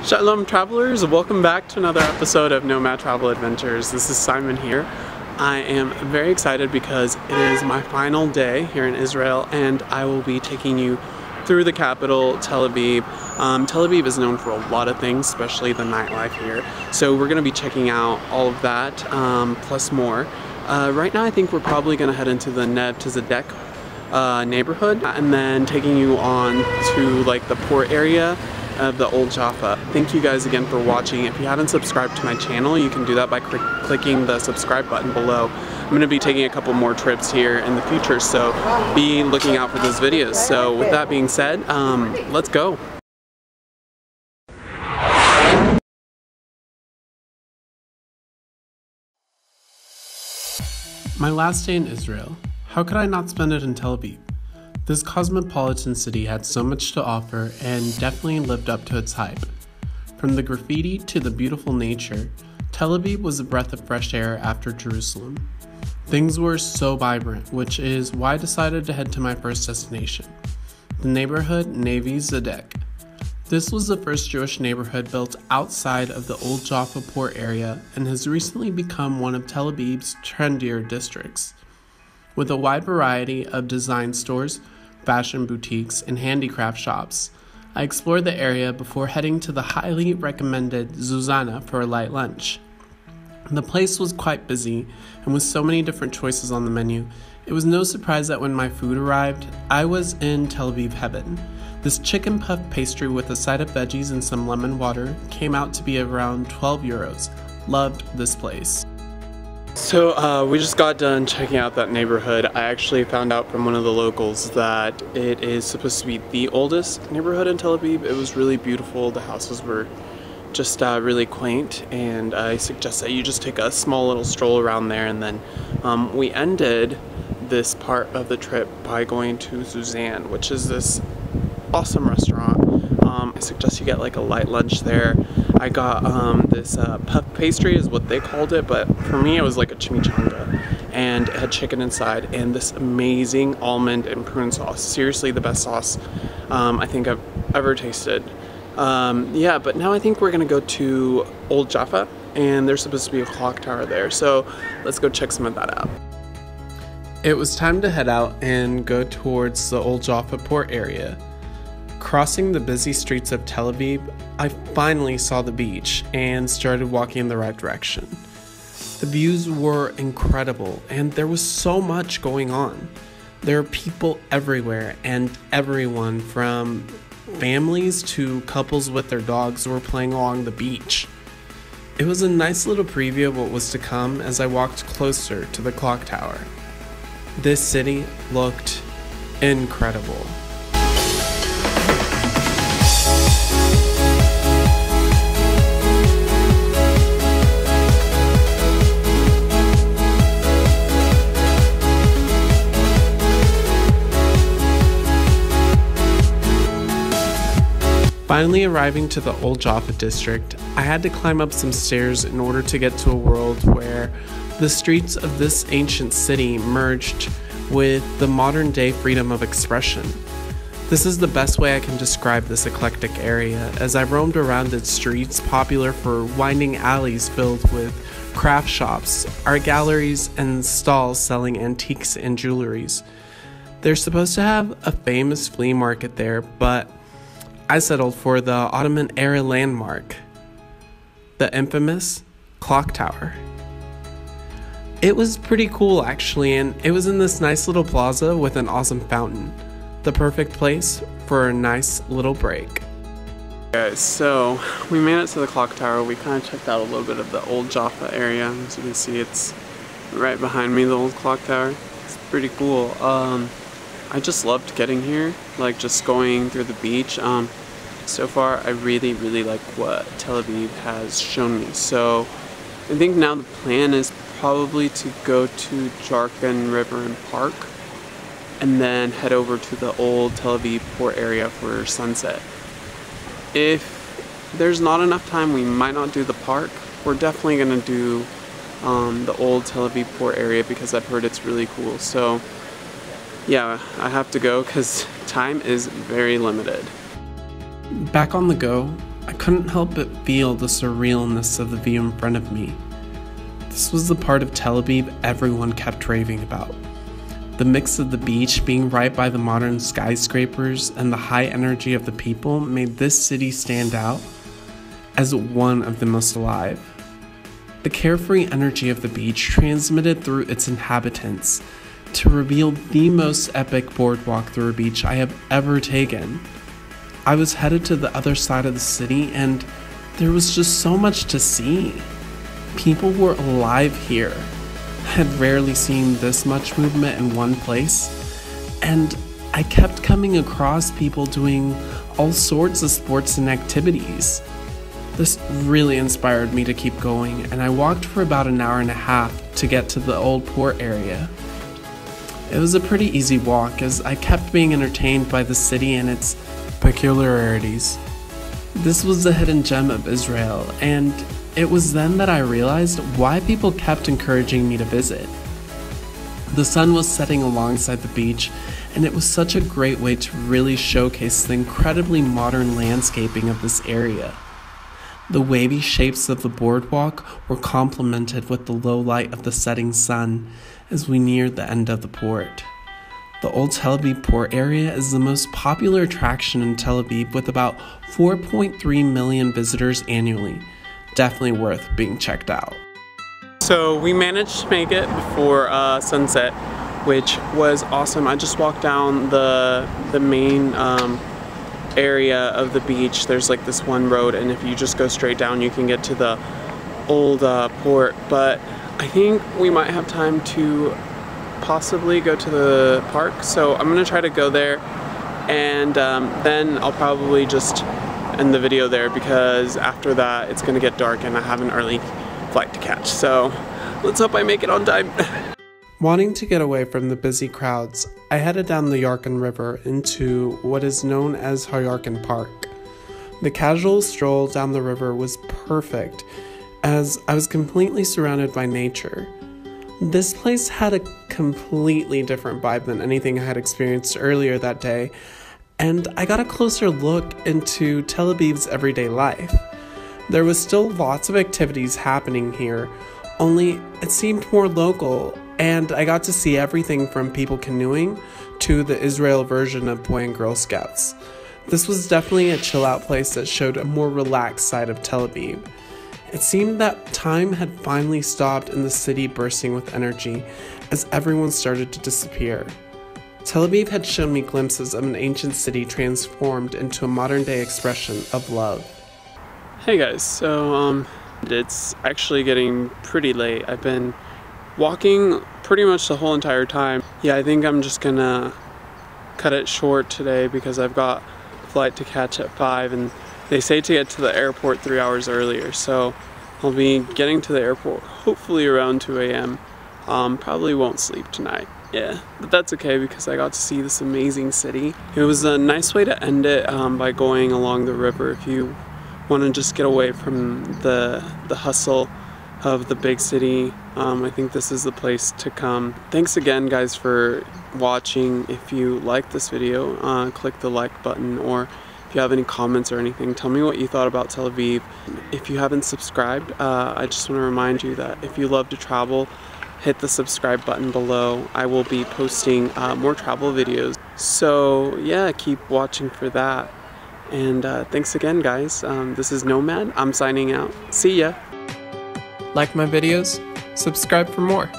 Shalom travelers, welcome back to another episode of Nomad Travel Adventures. This is Simon here. I am very excited because it is my final day here in Israel and I will be taking you through the capital, Tel Aviv. Tel Aviv is known for a lot of things, especially the nightlife here. So we're going to be checking out all of that, plus more. Right now I think we're probably going to head into the Neve Tzedek neighborhood and then taking you on to like the port area of the Old Jaffa. Thank you guys again for watching. If you haven't subscribed to my channel, you can do that by clicking the subscribe button below. I'm going to be taking a couple more trips here in the future, so be looking out for those videos. So with that being said, let's go. My last day in Israel. How could I not spend it in Tel Aviv? This cosmopolitan city had so much to offer and definitely lived up to its hype. From the graffiti to the beautiful nature, Tel Aviv was a breath of fresh air after Jerusalem. Things were so vibrant, which is why I decided to head to my first destination, the neighborhood Neve Tzedek. This was the first Jewish neighborhood built outside of the Old Jaffa port area and has recently become one of Tel Aviv's trendier districts. With a wide variety of design stores, fashion boutiques, and handicraft shops, I explored the area before heading to the highly recommended Suzana for a light lunch. The place was quite busy, and with so many different choices on the menu, it was no surprise that when my food arrived, I was in Tel Aviv heaven. This chicken puff pastry with a side of veggies and some lemon water came out to be around 12 euros. Loved this place. So we just got done checking out that neighborhood. I actually found out from one of the locals that it is supposed to be the oldest neighborhood in Tel Aviv. It was really beautiful. The houses were just really quaint, and I suggest that you just take a small little stroll around there. And then we ended this part of the trip by going to Suzana, which is this awesome restaurant. I suggest you get like a light lunch there. I got this puff pastry is what they called it, but for me it was like a chimichanga, and it had chicken inside and this amazing almond and prune sauce. Seriously, the best sauce I think I've ever tasted. Yeah, but now I think we're gonna go to Old Jaffa, and there's supposed to be a clock tower there, so let's go check some of that out. It was time to head out and go towards the Old Jaffa port area. Crossing the busy streets of Tel Aviv, I finally saw the beach and started walking in the right direction. The views were incredible and there was so much going on. There are people everywhere, and everyone from families to couples with their dogs were playing along the beach. It was a nice little preview of what was to come as I walked closer to the clock tower. This city looked incredible. Finally arriving to the Old Jaffa district, I had to climb up some stairs in order to get to a world where the streets of this ancient city merged with the modern day freedom of expression. This is the best way I can describe this eclectic area, as I roamed around its streets popular for winding alleys filled with craft shops, art galleries, and stalls selling antiques and jewelries. They're supposed to have a famous flea market there, but I settled for the Ottoman-era landmark, the infamous clock tower. It was pretty cool actually, and it was in this nice little plaza with an awesome fountain. The perfect place for a nice little break. Guys, so we made it to the clock tower. We kind of checked out a little bit of the Old Jaffa area. As you can see, it's right behind me, the old clock tower. It's pretty cool. I just loved getting here, like just going through the beach. So far, I really like what Tel Aviv has shown me. So I think now the plan is probably to go to Jarkon River and Park, and then head over to the Old Tel Aviv port area for sunset. If there's not enough time, we might not do the park. We're definitely gonna do the Old Tel Aviv port area because I've heard it's really cool. So yeah, I have to go because time is very limited. Back on the go, I couldn't help but feel the surrealness of the view in front of me. This was the part of Tel Aviv everyone kept raving about. The mix of the beach being right by the modern skyscrapers and the high energy of the people made this city stand out as one of the most alive. The carefree energy of the beach transmitted through its inhabitants to reveal the most epic boardwalk through a beach I have ever taken. I was headed to the other side of the city and there was just so much to see. People were alive here. I had rarely seen this much movement in one place, and I kept coming across people doing all sorts of sports and activities. This really inspired me to keep going, and I walked for about an hour and a half to get to the old port area. It was a pretty easy walk as I kept being entertained by the city and its peculiarities. This was the hidden gem of Israel, and it was then that I realized why people kept encouraging me to visit. The sun was setting alongside the beach, and it was such a great way to really showcase the incredibly modern landscaping of this area. The wavy shapes of the boardwalk were complemented with the low light of the setting sun as we neared the end of the port. The Old Tel Aviv port area is the most popular attraction in Tel Aviv with about 4.3 million visitors annually. Definitely worth being checked out. So we managed to make it before sunset, which was awesome. I just walked down the main area of the beach. There's like this one road, and if you just go straight down you can get to the old port, but I think we might have time to possibly go to the park, so I'm gonna try to go there, and then I'll probably just end the video there because after that it's gonna get dark and I have an early flight to catch, so let's hope I make it on time. Wanting to get away from the busy crowds, I headed down the Yarkon River into what is known as Yarkon Park. The casual stroll down the river was perfect as I was completely surrounded by nature. This place had a completely different vibe than anything I had experienced earlier that day, and I got a closer look into Tel Aviv's everyday life. There was still lots of activities happening here, only it seemed more local, and I got to see everything from people canoeing to the Israel version of Boy and Girl Scouts. This was definitely a chill out place that showed a more relaxed side of Tel Aviv. It seemed that time had finally stopped in the city bursting with energy as everyone started to disappear. Tel Aviv had shown me glimpses of an ancient city transformed into a modern day expression of love. Hey guys, so it's actually getting pretty late. I've been walking pretty much the whole entire time. Yeah, I think I'm just gonna cut it short today because I've got a flight to catch at 5 and they say to get to the airport 3 hours earlier, so I'll be getting to the airport hopefully around 2 a.m. Probably won't sleep tonight. Yeah, but that's okay because I got to see this amazing city. It was a nice way to end it by going along the river if you want to just get away from the hustle of the big city. I think this is the place to come. Thanks again guys for watching. If you liked this video, click the like button, or if you have any comments or anything, tell me what you thought about Tel Aviv. If you haven't subscribed, I just want to remind you that if you love to travel, hit the subscribe button below. I will be posting more travel videos. So yeah, keep watching for that. And thanks again guys. This is Nomad. I'm signing out. See ya. Like my videos? Subscribe for more.